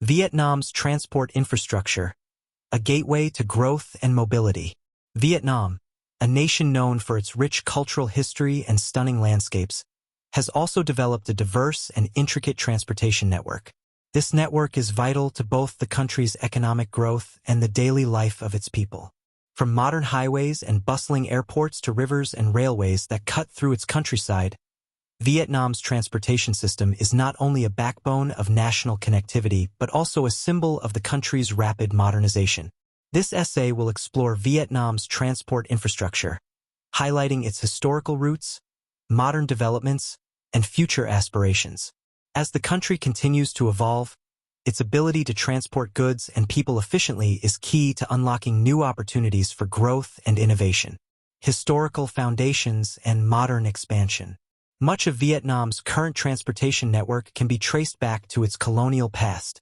Vietnam's transport infrastructure, a gateway to growth and mobility. Vietnam, a nation known for its rich cultural history and stunning landscapes, has also developed a diverse and intricate transportation network. This network is vital to both the country's economic growth and the daily life of its people. From modern highways and bustling airports to rivers and railways that cut through its countryside, Vietnam's transportation system is not only a backbone of national connectivity but also a symbol of the country's rapid modernization. This essay will explore Vietnam's transport infrastructure, highlighting its historical roots, modern developments, and future aspirations. As the country continues to evolve, its ability to transport goods and people efficiently is key to unlocking new opportunities for growth and innovation. Historical foundations and modern expansion. Much of Vietnam's current transportation network can be traced back to its colonial past,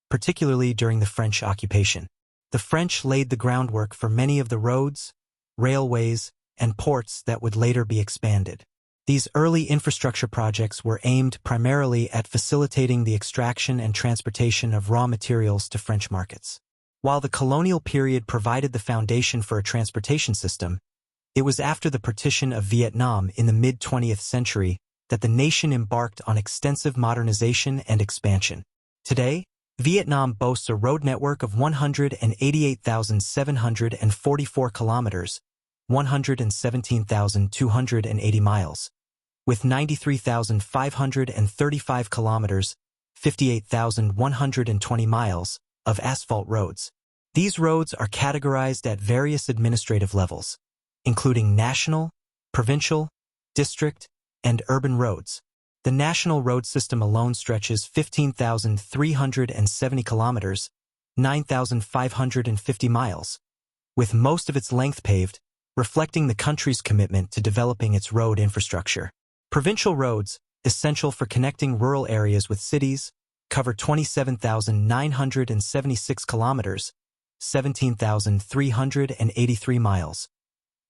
particularly during the French occupation. The French laid the groundwork for many of the roads, railways, and ports that would later be expanded. These early infrastructure projects were aimed primarily at facilitating the extraction and transportation of raw materials to French markets. While the colonial period provided the foundation for a transportation system, it was after the partition of Vietnam in the mid-20th century that the nation embarked on extensive modernization and expansion. Today, Vietnam boasts a road network of 188,744 kilometers, 117,280 miles, with 93,535 kilometers, 58,120 miles, of asphalt roads. These roads are categorized at various administrative levels, including national, provincial, district, and urban roads. The national road system alone stretches 15,370 kilometers, 9,550 miles, with most of its length paved, reflecting the country's commitment to developing its road infrastructure. Provincial roads, essential for connecting rural areas with cities, cover 27,976 kilometers, 17,383 miles,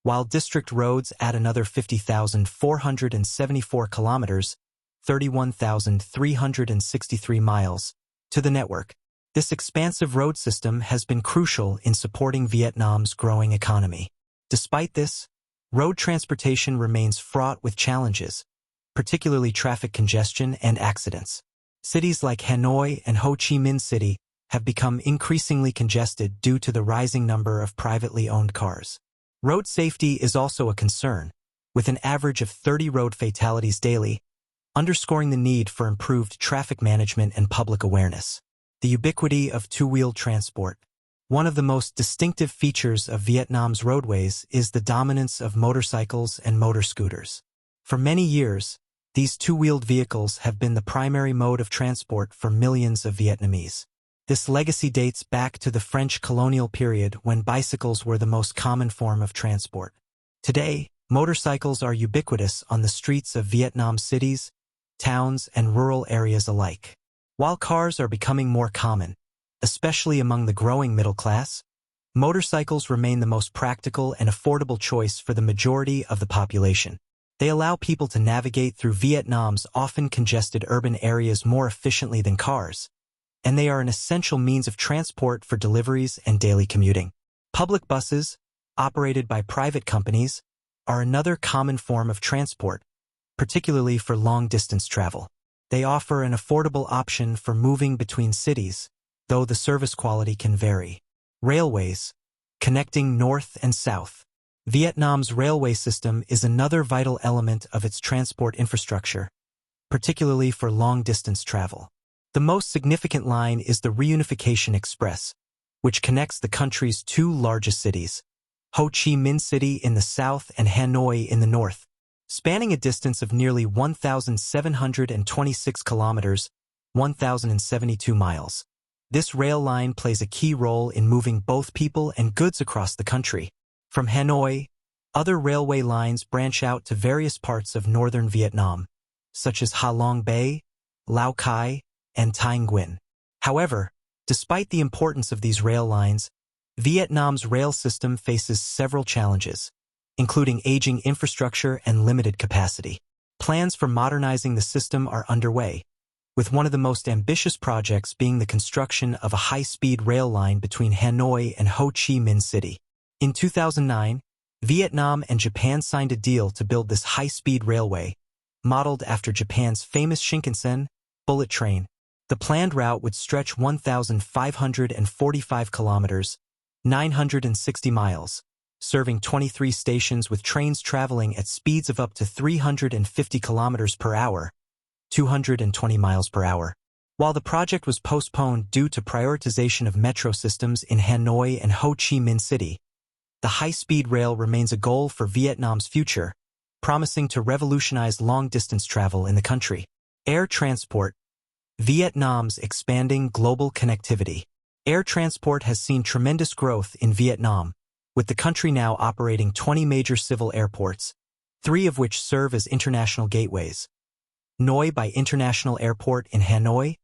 while district roads add another 50,474 kilometers, 31,363 miles, to the network. This expansive road system has been crucial in supporting Vietnam's growing economy. Despite this, road transportation remains fraught with challenges, particularly traffic congestion and accidents. Cities like Hanoi and Ho Chi Minh City have become increasingly congested due to the rising number of privately owned cars. Road safety is also a concern, with an average of 30 road fatalities daily, underscoring the need for improved traffic management and public awareness. The ubiquity of two-wheeled transport. One of the most distinctive features of Vietnam's roadways is the dominance of motorcycles and motor scooters. For many years, these two-wheeled vehicles have been the primary mode of transport for millions of Vietnamese. This legacy dates back to the French colonial period when bicycles were the most common form of transport. Today, motorcycles are ubiquitous on the streets of Vietnam's cities, towns, and rural areas alike. While cars are becoming more common, especially among the growing middle class, motorcycles remain the most practical and affordable choice for the majority of the population. They allow people to navigate through Vietnam's often congested urban areas more efficiently than cars, and they are an essential means of transport for deliveries and daily commuting. Public buses, operated by private companies, are another common form of transport, particularly for long-distance travel. They offer an affordable option for moving between cities, though the service quality can vary. Railways, connecting north and south. Vietnam's railway system is another vital element of its transport infrastructure, particularly for long-distance travel. The most significant line is the Reunification Express, which connects the country's two largest cities, Ho Chi Minh City in the south and Hanoi in the north, spanning a distance of nearly 1,726 kilometers, 1,072 miles. This rail line plays a key role in moving both people and goods across the country. From Hanoi, other railway lines branch out to various parts of northern Vietnam, such as Ha Long Bay, Lao Cai, and Thanh Nguyen. However, despite the importance of these rail lines, Vietnam's rail system faces several challenges, including aging infrastructure and limited capacity. Plans for modernizing the system are underway, with one of the most ambitious projects being the construction of a high-speed rail line between Hanoi and Ho Chi Minh City. In 2009, Vietnam and Japan signed a deal to build this high-speed railway, modeled after Japan's famous Shinkansen bullet train. The planned route would stretch 1,545 kilometers, 960 miles, serving 23 stations with trains traveling at speeds of up to 350 kilometers per hour, 220 miles per hour. While the project was postponed due to prioritization of metro systems in Hanoi and Ho Chi Minh City, the high-speed rail remains a goal for Vietnam's future, promising to revolutionize long-distance travel in the country. Air transport. Vietnam's expanding global connectivity. Air transport has seen tremendous growth in Vietnam, with the country now operating 20 major civil airports, 3 of which serve as international gateways. Noi Bai International Airport in Hanoi,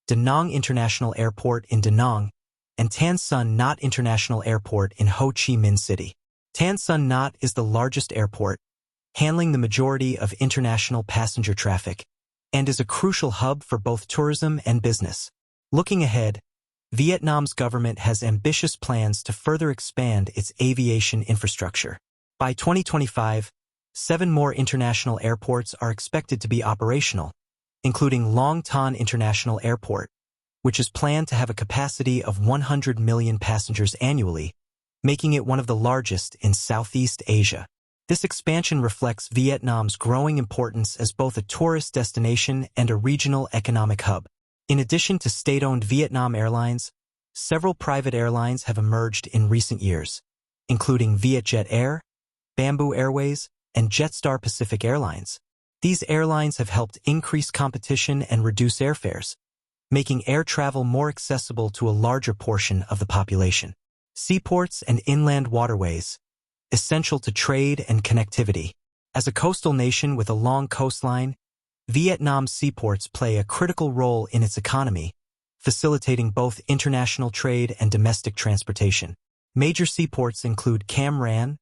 Da Nang International Airport in Da Nang, and Tan Son Nhat International Airport in Ho Chi Minh City. Tan Son Nhat is the largest airport, handling the majority of international passenger traffic, and is a crucial hub for both tourism and business. Looking ahead, Vietnam's government has ambitious plans to further expand its aviation infrastructure. By 2025, 7 more international airports are expected to be operational, including Long Tan International Airport, which is planned to have a capacity of 100 million passengers annually, making it one of the largest in Southeast Asia. This expansion reflects Vietnam's growing importance as both a tourist destination and a regional economic hub. In addition to state-owned Vietnam Airlines, several private airlines have emerged in recent years, including Vietjet Air, Bamboo Airways, and Jetstar Pacific Airlines. These airlines have helped increase competition and reduce airfares, making air travel more accessible to a larger portion of the population. Seaports and inland waterways, essential to trade and connectivity. As a coastal nation with a long coastline, Vietnam's seaports play a critical role in its economy, facilitating both international trade and domestic transportation. Major seaports include Cam Ranh,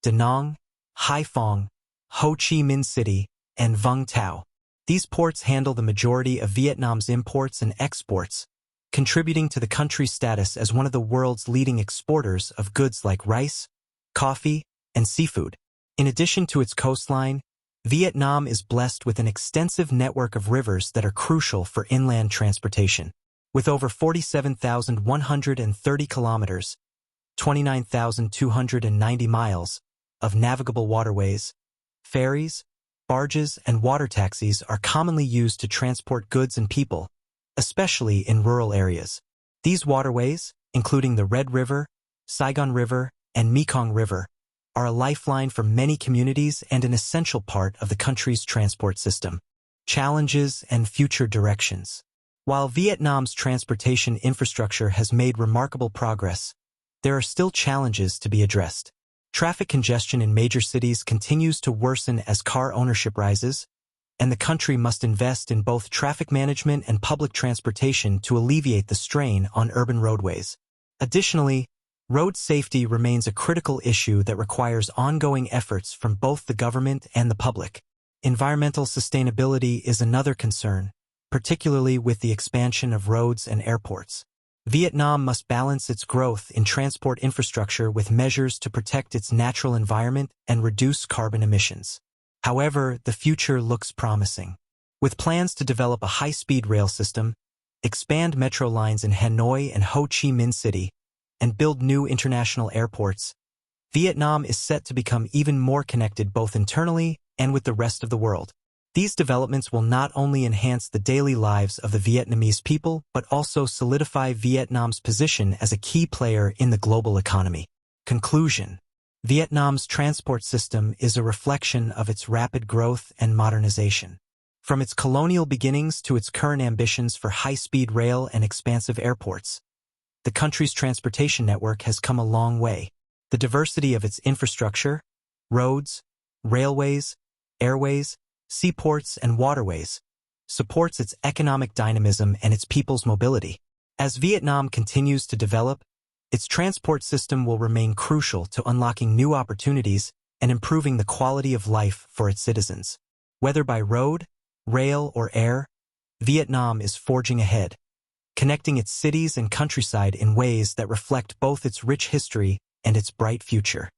Da Nang, Hai Phong, Ho Chi Minh City, and Vung Tau. These ports handle the majority of Vietnam's imports and exports, contributing to the country's status as one of the world's leading exporters of goods like rice, coffee, and seafood. In addition to its coastline, Vietnam is blessed with an extensive network of rivers that are crucial for inland transportation. With over 47,130 kilometers, 29,290 miles, of navigable waterways, ferries, barges, and water taxis are commonly used to transport goods and people, especially in rural areas. These waterways, including the Red River, Saigon River, and Mekong River, are a lifeline for many communities and an essential part of the country's transport system. Challenges and future directions. While Vietnam's transportation infrastructure has made remarkable progress, there are still challenges to be addressed. Traffic congestion in major cities continues to worsen as car ownership rises, and the country must invest in both traffic management and public transportation to alleviate the strain on urban roadways. Additionally, road safety remains a critical issue that requires ongoing efforts from both the government and the public. Environmental sustainability is another concern, particularly with the expansion of roads and airports. Vietnam must balance its growth in transport infrastructure with measures to protect its natural environment and reduce carbon emissions. However, the future looks promising. With plans to develop a high-speed rail system, expand metro lines in Hanoi and Ho Chi Minh City, and build new international airports, Vietnam is set to become even more connected both internally and with the rest of the world. These developments will not only enhance the daily lives of the Vietnamese people, but also solidify Vietnam's position as a key player in the global economy. Conclusion. Vietnam's transport system is a reflection of its rapid growth and modernization. From its colonial beginnings to its current ambitions for high-speed rail and expansive airports, the country's transportation network has come a long way. The diversity of its infrastructure, roads, railways, airways, seaports, and waterways supports its economic dynamism and its people's mobility. As Vietnam continues to develop, its transport system will remain crucial to unlocking new opportunities and improving the quality of life for its citizens. Whether by road, rail, or air, Vietnam is forging ahead, connecting its cities and countryside in ways that reflect both its rich history and its bright future.